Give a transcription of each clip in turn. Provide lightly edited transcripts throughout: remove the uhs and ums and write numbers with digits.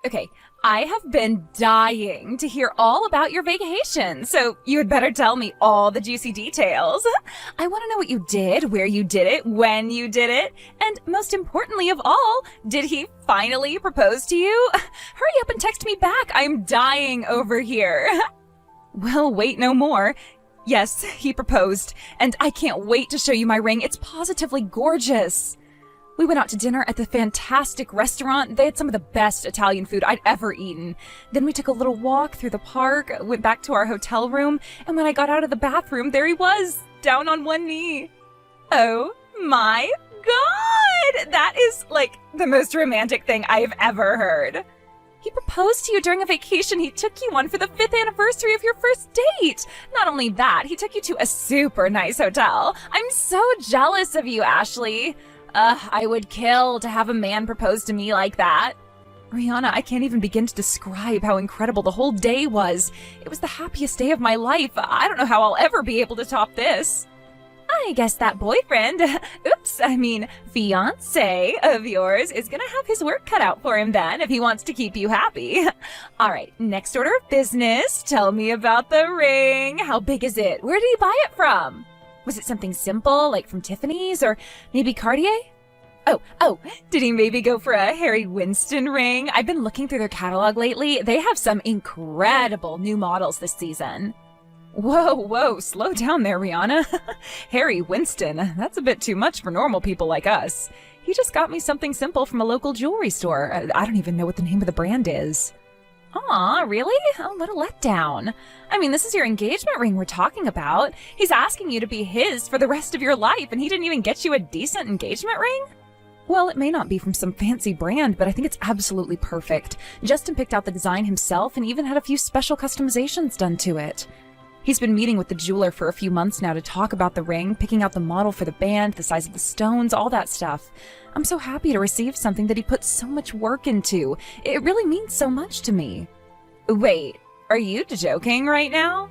Okay, I have been dying to hear all about your vacation, so you had better tell me all the juicy details. I want to know what you did, where you did it, when you did it, and most importantly of all, did he finally propose to you? Hurry up and text me back. I'm dying over here. Well, wait no more. Yes, he proposed, and I can't wait to show you my ring. It's positively gorgeous. We went out to dinner at the fantastic restaurant. They had some of the best Italian food I'd ever eaten. Then we took a little walk through the park, went back to our hotel room, and when I got out of the bathroom, there he was, down on one knee. Oh my God! That is like the most romantic thing I've ever heard. He proposed to you during a vacation he took you on for the 5th anniversary of your first date. Not only that, he took you to a super nice hotel. I'm so jealous of you, Ashley. I would kill to have a man propose to me like that. Rihanna, I can't even begin to describe how incredible the whole day was. It was the happiest day of my life. I don't know how I'll ever be able to top this. I guess that boyfriend, fiancé of yours is gonna have his work cut out for him then if he wants to keep you happy. All right, next order of business. Tell me about the ring. How big is it? Where did he buy it from? Was it something simple, like from Tiffany's or maybe Cartier? Oh, did he maybe go for a Harry Winston ring? I've been looking through their catalog lately. They have some incredible new models this season. Whoa, slow down there, Rihanna. Harry Winston, that's a bit too much for normal people like us. He just got me something simple from a local jewelry store. I don't even know what the name of the brand is. Aw, really? Oh, what a letdown. I mean, this is your engagement ring we're talking about. He's asking you to be his for the rest of your life, and he didn't even get you a decent engagement ring? Well, it may not be from some fancy brand, but I think it's absolutely perfect. Justin picked out the design himself and even had a few special customizations done to it. He's been meeting with the jeweler for a few months now to talk about the ring, picking out the model for the band, the size of the stones, all that stuff. I'm so happy to receive something that he put so much work into. It really means so much to me. Wait, are you joking right now?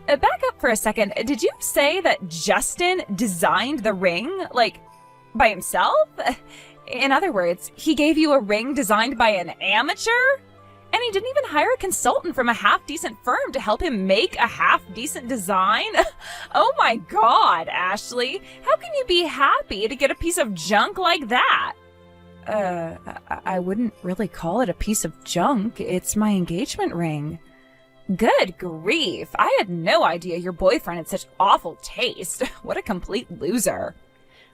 Back up for a second. Did you say that Justin designed the ring, like, by himself? In other words, he gave you a ring designed by an amateur? And he didn't even hire a consultant from a half-decent firm to help him make a half-decent design? Oh my God, Ashley. How can you be happy to get a piece of junk like that? I wouldn't really call it a piece of junk. It's my engagement ring. Good grief. I had no idea your boyfriend had such awful taste. What a complete loser.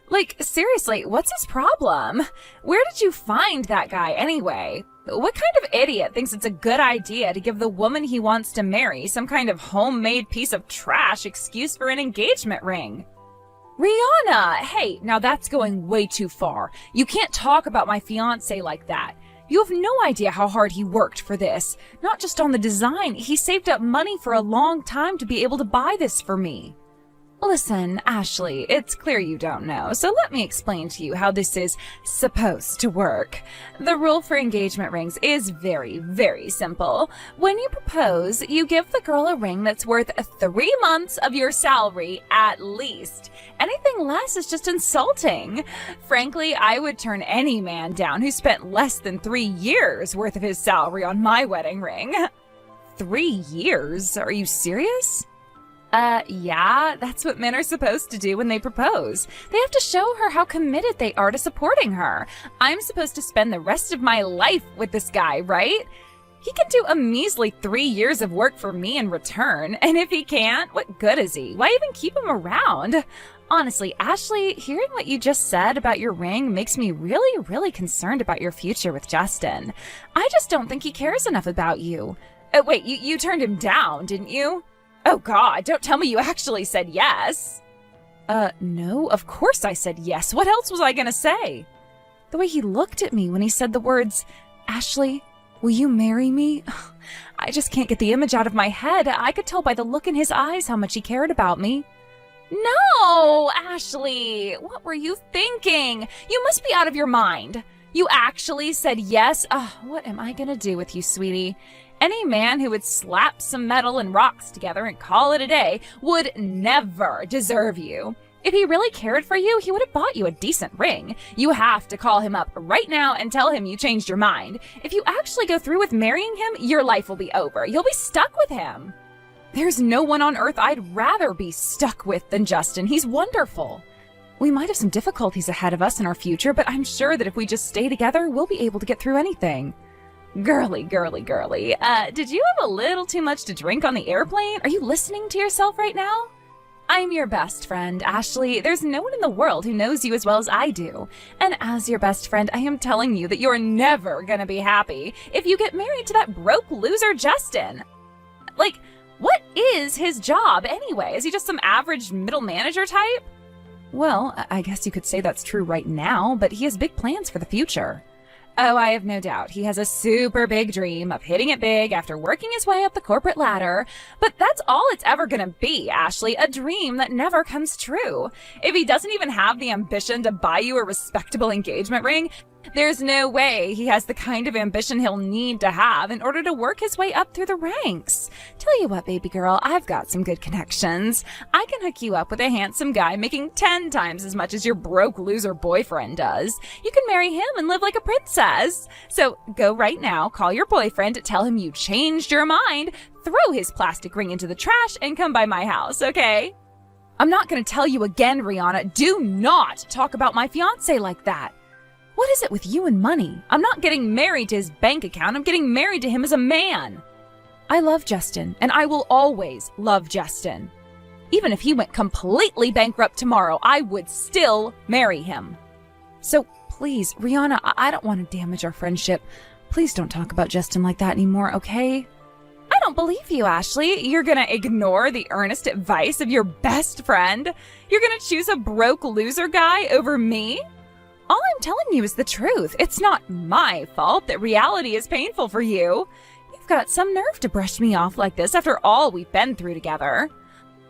Like, seriously, what's his problem? Where did you find that guy anyway? What kind of idiot thinks it's a good idea to give the woman he wants to marry some kind of homemade piece of trash excuse for an engagement ring? Rihanna! Hey, now that's going way too far. You can't talk about my fiancé like that. You have no idea how hard he worked for this. Not just on the design, he saved up money for a long time to be able to buy this for me. Listen, Ashley, it's clear you don't know, so let me explain to you how this is supposed to work. The rule for engagement rings is very, very simple. When you propose, you give the girl a ring that's worth 3 months of your salary at least. Anything less is just insulting. Frankly, I would turn any man down who spent less than 3 years worth of his salary on my wedding ring. 3 years? Are you serious? Yeah, that's what men are supposed to do when they propose. They have to show her how committed they are to supporting her. I'm supposed to spend the rest of my life with this guy, right? He can do a measly 3 years of work for me in return, and if he can't, what good is he? Why even keep him around? Honestly, Ashley, hearing what you just said about your ring makes me really, really concerned about your future with Justin. I just don't think he cares enough about you. Wait, you turned him down, didn't you? Oh God, don't tell me you actually said yes. No, of course I said yes. What else was I gonna say? The way he looked at me when he said the words, Ashley, will you marry me? I just can't get the image out of my head. I could tell by the look in his eyes how much he cared about me. No, Ashley, what were you thinking? You must be out of your mind. You actually said yes? What am I gonna do with you, sweetie? Any man who would slap some metal and rocks together and call it a day would never deserve you. If he really cared for you, he would have bought you a decent ring. You have to call him up right now and tell him you changed your mind. If you actually go through with marrying him, your life will be over. You'll be stuck with him. There's no one on earth I'd rather be stuck with than Justin. He's wonderful. We might have some difficulties ahead of us in our future, but I'm sure that if we just stay together, we'll be able to get through anything. Girly. Did you have a little too much to drink on the airplane? Are you listening to yourself right now? I'm your best friend, Ashley. There's no one in the world who knows you as well as I do. And as your best friend, I am telling you that you're never gonna be happy if you get married to that broke loser Justin. Like, what is his job anyway? Is he just some average middle manager type? Well, I guess you could say that's true right now, but he has big plans for the future. Oh, I have no doubt. He has a super big dream of hitting it big after working his way up the corporate ladder. But that's all it's ever gonna be, Ashley, a dream that never comes true. If he doesn't even have the ambition to buy you a respectable engagement ring, there's no way he has the kind of ambition he'll need to have in order to work his way up through the ranks. Tell you what, baby girl, I've got some good connections. I can hook you up with a handsome guy making 10 times as much as your broke loser boyfriend does. You can marry him and live like a princess. So go right now, call your boyfriend, tell him you changed your mind, throw his plastic ring into the trash, and come by my house, okay? I'm not gonna tell you again, Rihanna, do not talk about my fiancé like that. What is it with you and money? I'm not getting married to his bank account. I'm getting married to him as a man. I love Justin, and I will always love Justin. Even if he went completely bankrupt tomorrow, I would still marry him. So please, Rihanna, I don't want to damage our friendship. Please don't talk about Justin like that anymore, okay? I don't believe you, Ashley. You're gonna ignore the earnest advice of your best friend? You're gonna choose a broke loser guy over me? All I'm telling you is the truth. It's not my fault that reality is painful for you. You've got some nerve to brush me off like this after all we've been through together.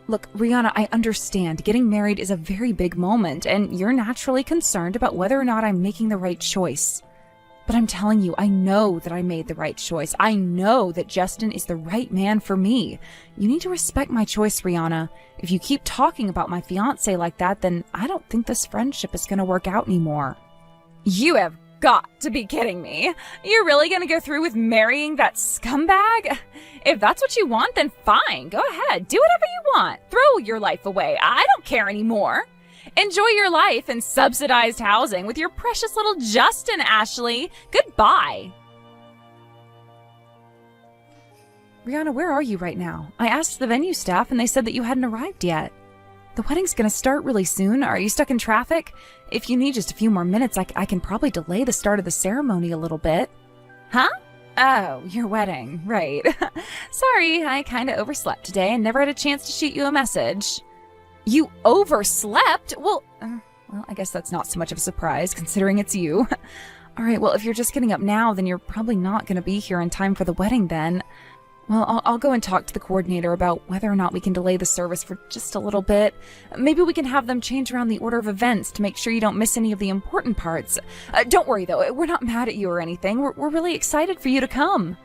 Look, Rihanna, I understand getting married is a very big moment, and you're naturally concerned about whether or not I'm making the right choice. But I'm telling you, I know that I made the right choice. I know that Justin is the right man for me. You need to respect my choice, Rihanna. If you keep talking about my fiancé like that, then I don't think this friendship is going to work out anymore. You have got to be kidding me. You're really going to go through with marrying that scumbag? If that's what you want, then fine. Go ahead. Do whatever you want. Throw your life away. I don't care anymore. Enjoy your life in subsidized housing with your precious little Justin, Ashley. Goodbye. Rihanna, where are you right now? I asked the venue staff and they said that you hadn't arrived yet. The wedding's gonna start really soon. Are you stuck in traffic? If you need just a few more minutes, I can probably delay the start of the ceremony a little bit. Huh? Oh, your wedding. Right. Sorry, I kinda overslept today and never had a chance to shoot you a message. You overslept? Well, I guess that's not so much of a surprise, considering it's you. All right, well, if you're just getting up now, then you're probably not going to be here in time for the wedding then. Well, I'll go and talk to the coordinator about whether or not we can delay the service for just a little bit. Maybe we can have them change around the order of events to make sure you don't miss any of the important parts. Don't worry, though. We're not mad at you or anything. We're really excited for you to come.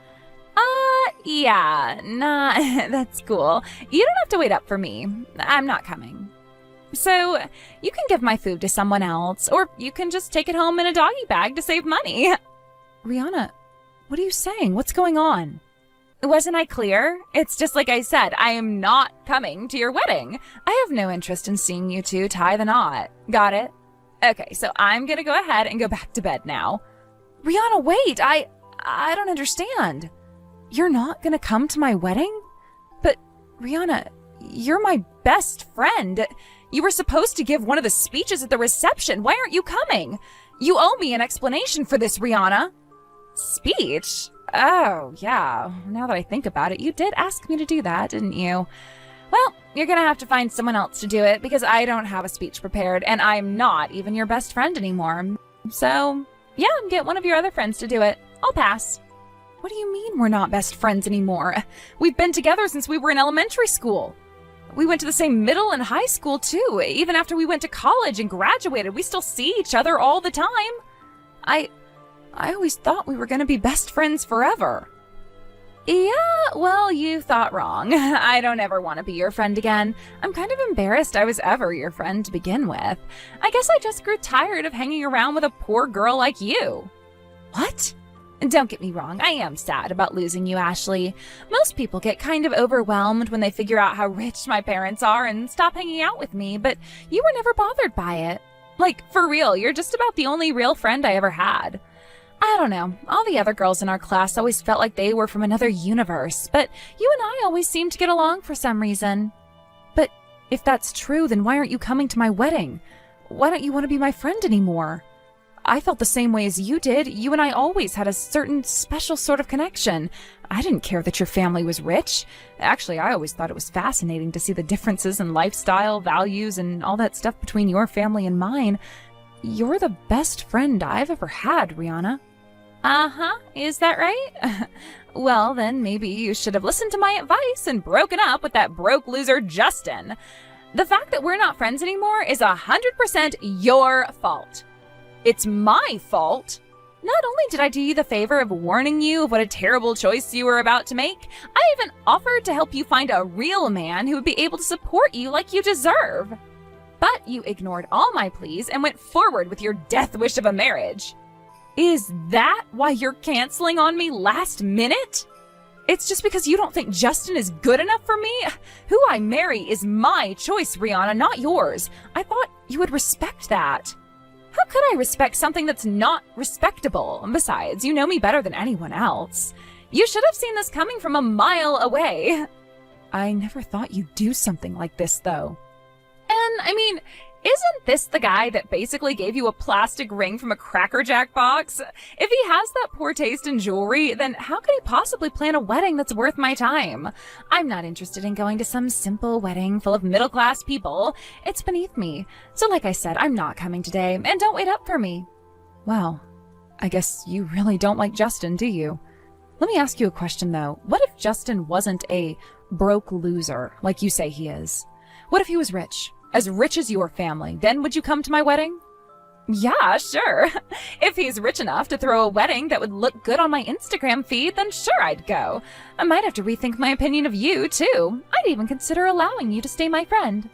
Yeah, nah, that's cool. You don't have to wait up for me. I'm not coming. So, you can give my food to someone else, or you can just take it home in a doggy bag to save money. Rihanna, what are you saying? What's going on? Wasn't I clear? It's just like I said, I am not coming to your wedding. I have no interest in seeing you two tie the knot. Got it? Okay, so I'm gonna go ahead and go back to bed now. Rihanna, wait! I don't understand. You're not gonna come to my wedding? But, Rihanna, you're my best friend. You were supposed to give one of the speeches at the reception. Why aren't you coming? You owe me an explanation for this, Rihanna. Speech? Oh, yeah. Now that I think about it, you did ask me to do that, didn't you? Well, you're gonna have to find someone else to do it because I don't have a speech prepared and I'm not even your best friend anymore. So, yeah, get one of your other friends to do it. I'll pass. What do you mean we're not best friends anymore? We've been together since we were in elementary school. We went to the same middle and high school, too. Even after we went to college and graduated, we still see each other all the time. I always thought we were going to be best friends forever. Yeah, well, you thought wrong. I don't ever want to be your friend again. I'm kind of embarrassed I was ever your friend to begin with. I guess I just grew tired of hanging around with a poor girl like you. What? Don't get me wrong, I am sad about losing you, Ashley. Most people get kind of overwhelmed when they figure out how rich my parents are and stop hanging out with me, but you were never bothered by it. Like, for real, you're just about the only real friend I ever had. I don't know, all the other girls in our class always felt like they were from another universe, but you and I always seemed to get along for some reason. But if that's true, then why aren't you coming to my wedding? Why don't you want to be my friend anymore? I felt the same way as you did. You and I always had a certain special sort of connection. I didn't care that your family was rich. Actually, I always thought it was fascinating to see the differences in lifestyle, values, and all that stuff between your family and mine. You're the best friend I've ever had, Rihanna. Uh-huh, is that right? Well, then maybe you should have listened to my advice and broken up with that broke loser Justin. The fact that we're not friends anymore is 100% your fault. It's my fault. Not only did I do you the favor of warning you of what a terrible choice you were about to make, I even offered to help you find a real man who would be able to support you like you deserve. But you ignored all my pleas and went forward with your death wish of a marriage. Is that why you're canceling on me last minute? It's just because you don't think Justin is good enough for me? Who I marry is my choice, Rihanna, not yours. I thought you would respect that. How could I respect something that's not respectable? Besides, you know me better than anyone else. You should have seen this coming from a mile away. I never thought you'd do something like this, though. And, I mean, isn't this the guy that basically gave you a plastic ring from a Cracker Jack box? If he has that poor taste in jewelry, then how could he possibly plan a wedding that's worth my time? I'm not interested in going to some simple wedding full of middle-class people. It's beneath me. So like I said, I'm not coming today, and don't wait up for me. Well, I guess you really don't like Justin, do you? Let me ask you a question, though. What if Justin wasn't a broke loser, like you say he is? What if he was rich? As rich as your family, then would you come to my wedding? Yeah, sure. If he's rich enough to throw a wedding that would look good on my Instagram feed, then sure I'd go. I might have to rethink my opinion of you, too. I'd even consider allowing you to stay my friend.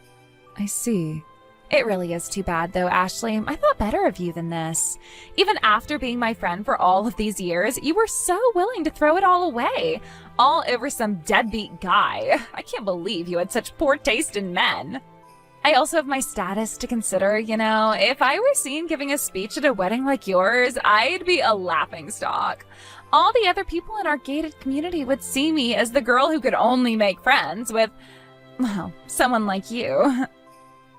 I see. It really is too bad, though, Ashley. I thought better of you than this. Even after being my friend for all of these years, you were so willing to throw it all away. All over some deadbeat guy. I can't believe you had such poor taste in men. I also have my status to consider, you know. If I were seen giving a speech at a wedding like yours, I'd be a laughingstock. All the other people in our gated community would see me as the girl who could only make friends with, well, someone like you.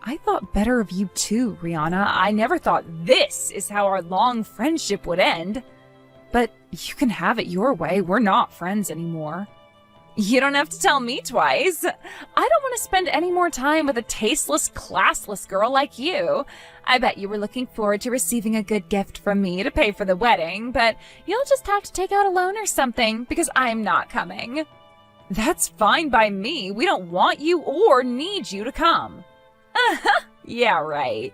I thought better of you too, Rihanna. I never thought this is how our long friendship would end. But you can have it your way. We're not friends anymore. You don't have to tell me twice. I don't want to spend any more time with a tasteless, classless girl like you. I bet you were looking forward to receiving a good gift from me to pay for the wedding, but you'll just have to take out a loan or something because I'm not coming. That's fine by me. We don't want you or need you to come. Yeah, right.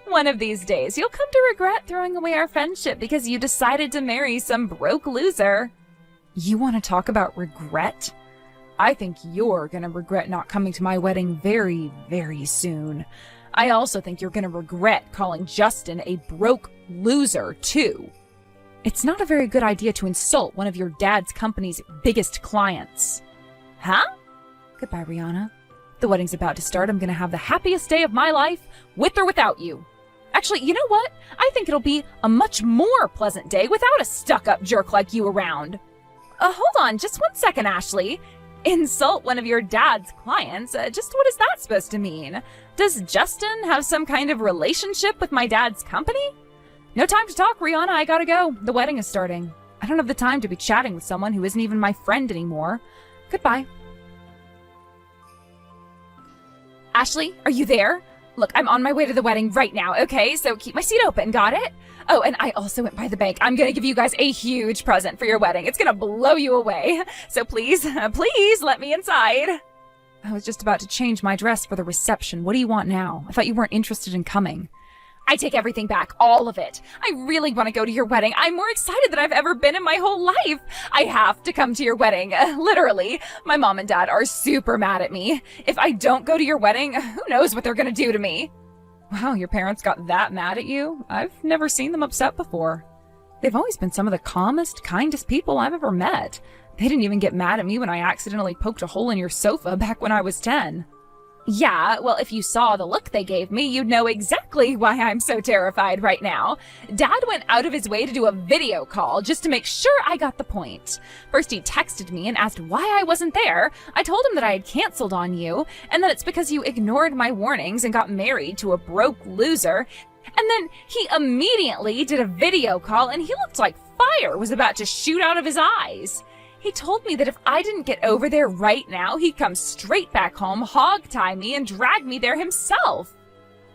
One of these days, you'll come to regret throwing away our friendship because you decided to marry some broke loser. You want to talk about regret? I think you're going to regret not coming to my wedding very, very soon. I also think you're going to regret calling Justin a broke loser, too. It's not a very good idea to insult one of your dad's company's biggest clients. Huh? Goodbye, Rihanna. The wedding's about to start. I'm going to have the happiest day of my life, with or without you. Actually, you know what? I think it'll be a much more pleasant day without a stuck-up jerk like you around. Hold on, just 1 second, Ashley. Insult one of your dad's clients? Just what is that supposed to mean? Does Justin have some kind of relationship with my dad's company? No time to talk, Rihanna. I gotta go. The wedding is starting. I don't have the time to be chatting with someone who isn't even my friend anymore. Goodbye. Ashley, are you there? Look, I'm on my way to the wedding right now, okay? So keep my seat open, got it? Oh, and I also went by the bank. I'm gonna give you guys a huge present for your wedding. It's gonna blow you away. So please, please let me inside. I was just about to change my dress for the reception. What do you want now? I thought you weren't interested in coming. I take everything back, all of it. I really want to go to your wedding. I'm more excited than I've ever been in my whole life. I have to come to your wedding, literally. My mom and dad are super mad at me. If I don't go to your wedding, who knows what they're going to do to me? Wow, your parents got that mad at you? I've never seen them upset before. They've always been some of the calmest, kindest people I've ever met. They didn't even get mad at me when I accidentally poked a hole in your sofa back when I was 10. Yeah, well, if you saw the look they gave me, you'd know exactly why I'm so terrified right now. Dad went out of his way to do a video call just to make sure I got the point. First, he texted me and asked why I wasn't there. I told him that I had canceled on you, and that it's because you ignored my warnings and got married to a broke loser. And then he immediately did a video call, and he looked like fire was about to shoot out of his eyes. He told me that if I didn't get over there right now, he'd come straight back home, hog-tie me, and drag me there himself.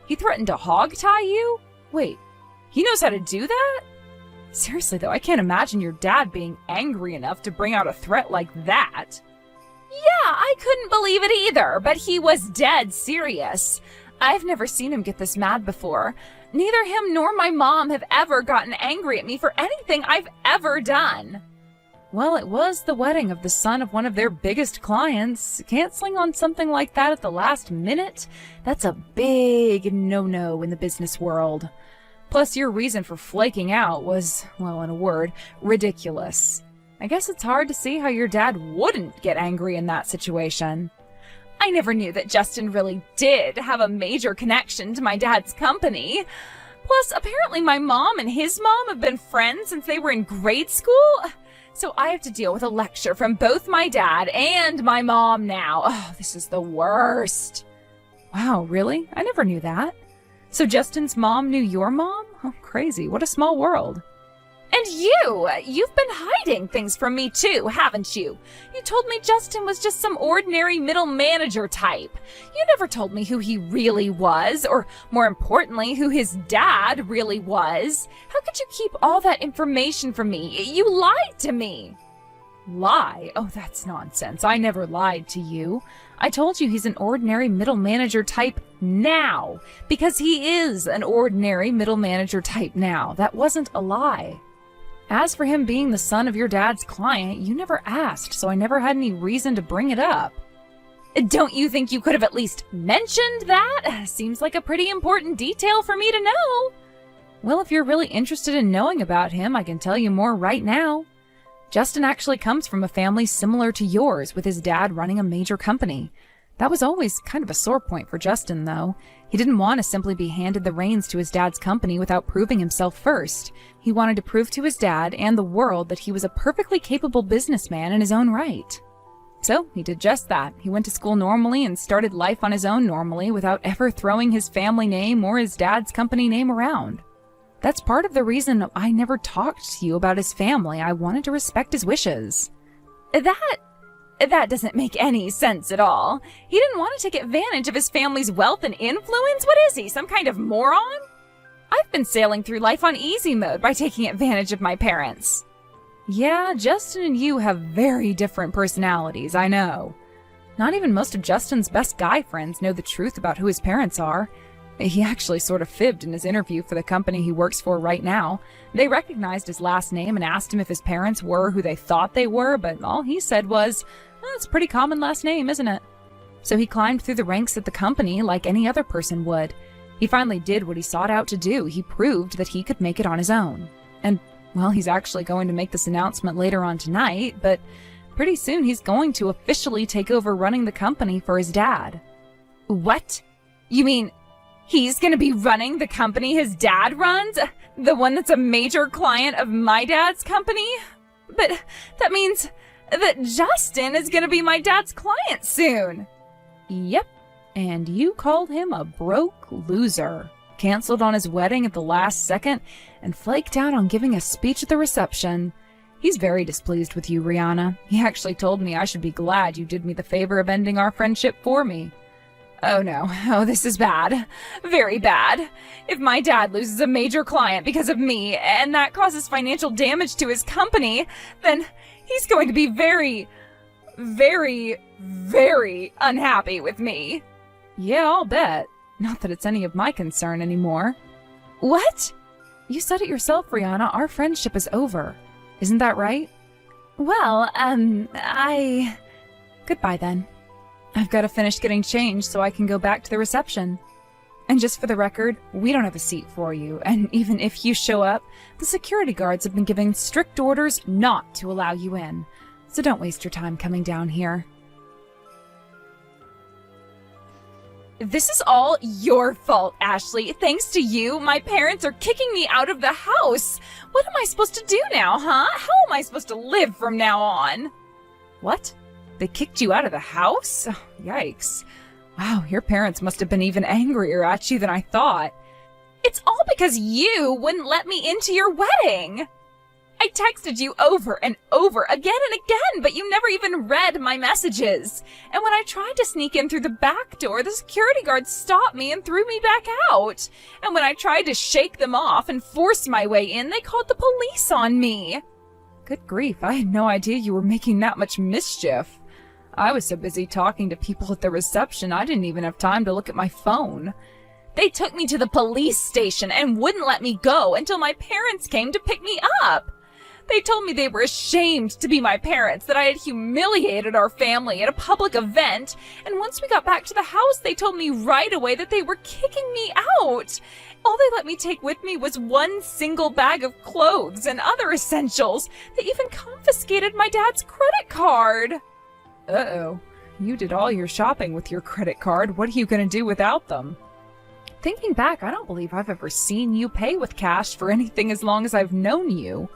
He threatened to hog-tie you? Wait, he knows how to do that? Seriously though, I can't imagine your dad being angry enough to bring out a threat like that. Yeah, I couldn't believe it either, but he was dead serious. I've never seen him get this mad before. Neither him nor my mom have ever gotten angry at me for anything I've ever done. Well, it was the wedding of the son of one of their biggest clients. Canceling on something like that at the last minute? That's a big no-no in the business world. Plus, your reason for flaking out was, well, in a word, ridiculous. I guess it's hard to see how your dad wouldn't get angry in that situation. I never knew that Justin really did have a major connection to my dad's company. Plus, apparently my mom and his mom have been friends since they were in grade school. So I have to deal with a lecture from both my dad and my mom now. Oh, this is the worst. Wow, really? I never knew that. So Justin's mom knew your mom? Oh, crazy. What a small world. And you've been hiding things from me too, haven't you? You told me Justin was just some ordinary middle manager type. You never told me who he really was, or more importantly, who his dad really was. How could you keep all that information from me? You lied to me. Lie? Oh, that's nonsense. I never lied to you. I told you he's an ordinary middle manager type now, because he is an ordinary middle manager type now. That wasn't a lie. As for him being the son of your dad's client, you never asked, so I never had any reason to bring it up. Don't you think you could have at least mentioned that? Seems like a pretty important detail for me to know. Well, if you're really interested in knowing about him, I can tell you more right now. Justin actually comes from a family similar to yours, with his dad running a major company. That was always kind of a sore point for Justin, though. He didn't want to simply be handed the reins to his dad's company without proving himself first. He wanted to prove to his dad and the world that he was a perfectly capable businessman in his own right. So he did just that. He went to school normally and started life on his own normally without ever throwing his family name or his dad's company name around. That's part of the reason I never talked to you about his family. I wanted to respect his wishes. That doesn't make any sense at all. He didn't want to take advantage of his family's wealth and influence? What is he, some kind of moron? I've been sailing through life on easy mode by taking advantage of my parents. Yeah, Justin and you have very different personalities, I know. Not even most of Justin's best guy friends know the truth about who his parents are. He actually sort of fibbed in his interview for the company he works for right now. They recognized his last name and asked him if his parents were who they thought they were, but all he said was, "It's a pretty common last name, isn't it?" So he climbed through the ranks at the company like any other person would. He finally did what he sought out to do. He proved that he could make it on his own. And, well, he's actually going to make this announcement later on tonight, but pretty soon he's going to officially take over running the company for his dad. What? You mean he's going to be running the company his dad runs? The one that's a major client of my dad's company? But that means that Justin is going to be my dad's client soon. Yep, and you called him a broke loser. Canceled on his wedding at the last second and flaked out on giving a speech at the reception. He's very displeased with you, Rihanna. He actually told me I should be glad you did me the favor of ending our friendship for me. Oh no, oh this is bad. Very bad. If my dad loses a major client because of me, and that causes financial damage to his company, then he's going to be very, very, very unhappy with me. Yeah, I'll bet. Not that it's any of my concern anymore. What? You said it yourself, Rihanna. Our friendship is over. Isn't that right? Well, Goodbye then. I've got to finish getting changed so I can go back to the reception. And just for the record, we don't have a seat for you, and even if you show up, the security guards have been giving strict orders not to allow you in. So don't waste your time coming down here. This is all your fault, Ashley. Thanks to you, my parents are kicking me out of the house. What am I supposed to do now, huh? How am I supposed to live from now on? What? They kicked you out of the house? Oh, yikes. Wow, your parents must have been even angrier at you than I thought. It's all because you wouldn't let me into your wedding. I texted you over and over, again and again, but you never even read my messages. And when I tried to sneak in through the back door, the security guards stopped me and threw me back out. And when I tried to shake them off and force my way in, they called the police on me. Good grief, I had no idea you were making that much mischief. I was so busy talking to people at the reception, I didn't even have time to look at my phone. They took me to the police station and wouldn't let me go until my parents came to pick me up. They told me they were ashamed to be my parents, that I had humiliated our family at a public event, and once we got back to the house, they told me right away that they were kicking me out. All they let me take with me was one single bag of clothes and other essentials. They even confiscated my dad's credit card. Uh-oh. You did all your shopping with your credit card. What are you going to do without them? Thinking back, I don't believe I've ever seen you pay with cash for anything as long as I've known you.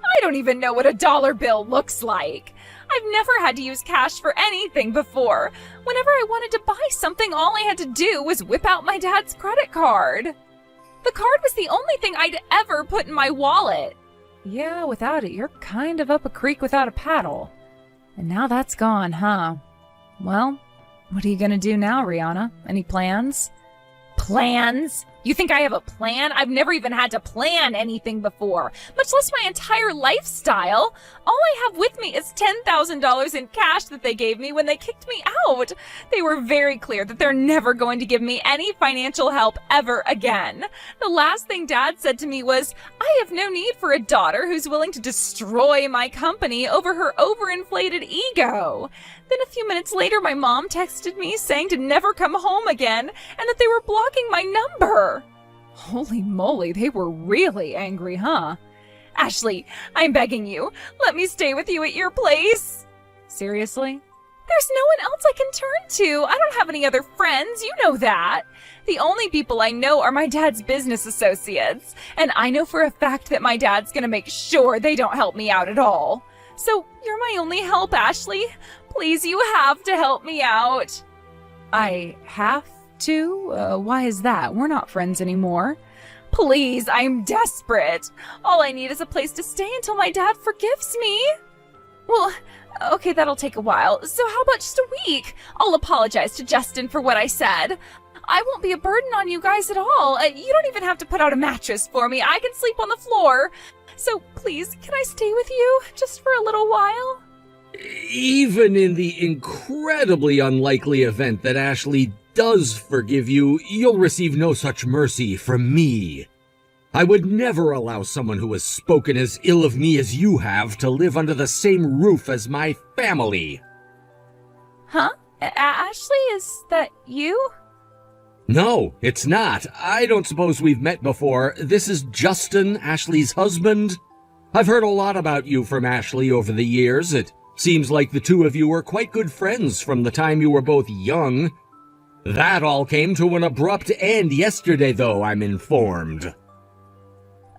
I don't even know what a dollar bill looks like. I've never had to use cash for anything before. Whenever I wanted to buy something, all I had to do was whip out my dad's credit card. The card was the only thing I'd ever put in my wallet. Yeah, without it, you're kind of up a creek without a paddle. And now that's gone, huh? Well, what are you gonna do now, Rihanna? Any plans? Plans? You think I have a plan? I've never even had to plan anything before, much less my entire lifestyle. All I have with me is $10,000 in cash that they gave me when they kicked me out. They were very clear that they're never going to give me any financial help ever again. The last thing Dad said to me was, I have no need for a daughter who's willing to destroy my company over her overinflated ego. Then a few minutes later, my mom texted me saying to never come home again and that they were blocking my number. Holy moly, they were really angry, huh? Ashley, I'm begging you, let me stay with you at your place. Seriously? There's no one else I can turn to. I don't have any other friends, you know that. The only people I know are my dad's business associates, and I know for a fact that my dad's gonna make sure they don't help me out at all. So, you're my only help, Ashley. Please, you have to help me out. I have to? Why is that? We're not friends anymore. Please, I'm desperate. All I need is a place to stay until my dad forgives me. Well, okay, that'll take a while. So how about just a week? I'll apologize to Justin for what I said. I won't be a burden on you guys at all. You don't even have to put out a mattress for me. I can sleep on the floor. So please, can I stay with you just for a little while? Even in the incredibly unlikely event that Ashley does forgive you, you'll receive no such mercy from me. I would never allow someone who has spoken as ill of me as you have to live under the same roof as my family. Huh? Ashley, is that you? No, it's not. I don't suppose we've met before. This is Justin, Ashley's husband. I've heard a lot about you from Ashley over the years. It seems like the two of you were quite good friends from the time you were both young. That all came to an abrupt end yesterday, though, I'm informed.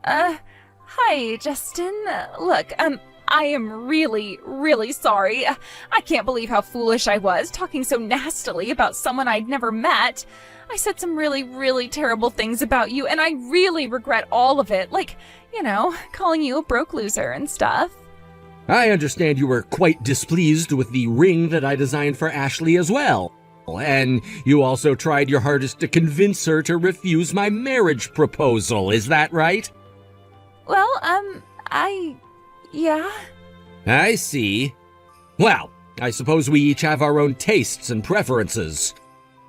Hi, Justin. Look, I am really, really sorry. I can't believe how foolish I was, talking so nastily about someone I'd never met. I said some really, really terrible things about you, and I really regret all of it. Like, you know, calling you a broke loser and stuff. I understand you were quite displeased with the ring that I designed for Ashley as well. And you also tried your hardest to convince her to refuse my marriage proposal, is that right? Well, yeah. I see. Well, I suppose we each have our own tastes and preferences.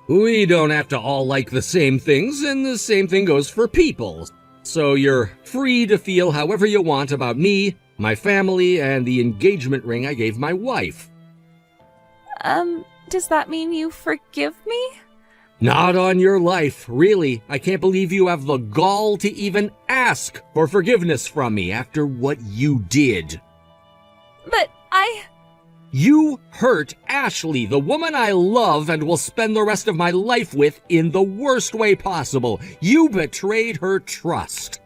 We don't have to all like the same things, and the same thing goes for people. So you're free to feel however you want about me, my family, and the engagement ring I gave my wife. Does that mean you forgive me? Not on your life, really. I can't believe you have the gall to even ask for forgiveness from me after what you did. But You hurt Ashley, the woman I love and will spend the rest of my life with, in the worst way possible. You betrayed her trust.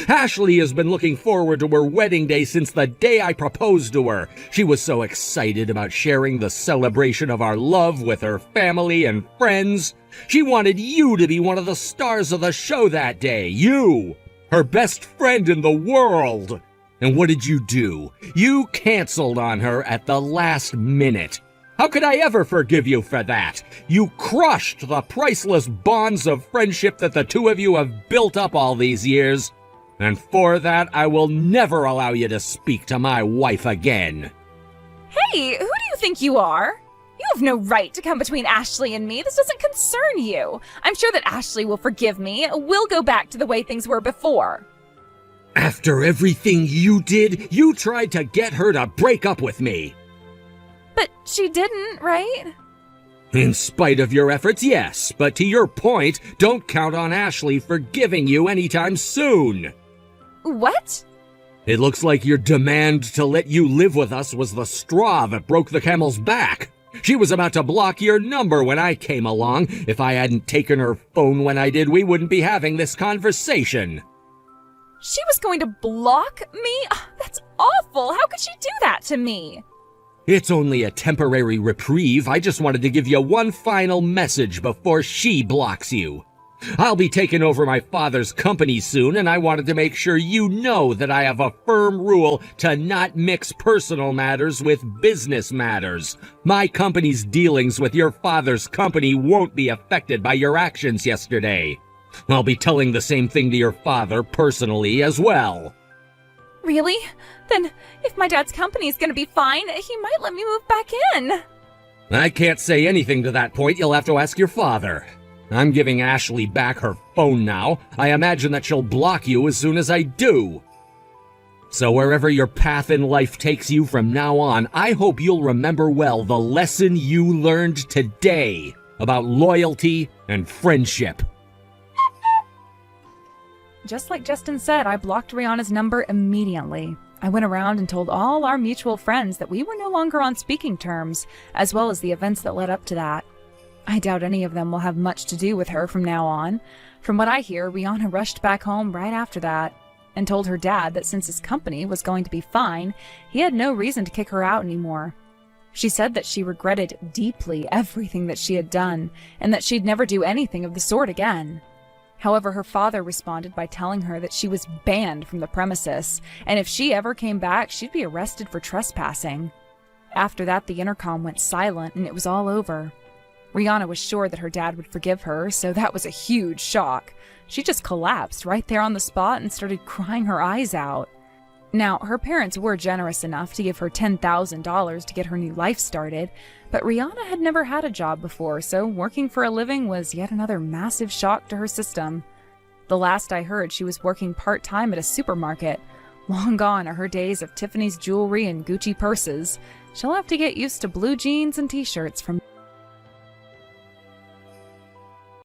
Ashley has been looking forward to her wedding day since the day I proposed to her. She was so excited about sharing the celebration of our love with her family and friends. She wanted you to be one of the stars of the show that day. You, her best friend in the world. And what did you do? You canceled on her at the last minute. How could I ever forgive you for that? You crushed the priceless bonds of friendship that the two of you have built up all these years. And for that, I will never allow you to speak to my wife again. Hey, who do you think you are? You have no right to come between Ashley and me. This doesn't concern you. I'm sure that Ashley will forgive me. We'll go back to the way things were before. After everything you did, you tried to get her to break up with me. But she didn't, right? In spite of your efforts, yes. But to your point, don't count on Ashley forgiving you anytime soon. What? It looks like your demand to let you live with us was the straw that broke the camel's back. She was about to block your number when I came along. If I hadn't taken her phone when I did, we wouldn't be having this conversation. She was going to block me? That's awful. How could she do that to me? It's only a temporary reprieve. I just wanted to give you one final message before she blocks you. I'll be taking over my father's company soon, and I wanted to make sure you know that I have a firm rule to not mix personal matters with business matters. My company's dealings with your father's company won't be affected by your actions yesterday. I'll be telling the same thing to your father personally as well. Really? Then, if my dad's company is going to be fine, he might let me move back in. I can't say anything to that point. You'll have to ask your father. I'm giving Ashley back her phone now. I imagine that she'll block you as soon as I do. So wherever your path in life takes you from now on, I hope you'll remember well the lesson you learned today about loyalty and friendship. Just like Justin said, I blocked Rihanna's number immediately. I went around and told all our mutual friends that we were no longer on speaking terms, as well as the events that led up to that. I doubt any of them will have much to do with her from now on. From what I hear, Rihanna rushed back home right after that and told her dad that since his company was going to be fine, he had no reason to kick her out anymore. She said that she regretted deeply everything that she had done and that she'd never do anything of the sort again. However, her father responded by telling her that she was banned from the premises, and if she ever came back, she'd be arrested for trespassing. After that, the intercom went silent and it was all over. Rihanna was sure that her dad would forgive her, so that was a huge shock. She just collapsed right there on the spot and started crying her eyes out. Now, her parents were generous enough to give her $10,000 to get her new life started, but Rihanna had never had a job before, so working for a living was yet another massive shock to her system. The last I heard, she was working part-time at a supermarket. Long gone are her days of Tiffany's jewelry and Gucci purses. She'll have to get used to blue jeans and t-shirts from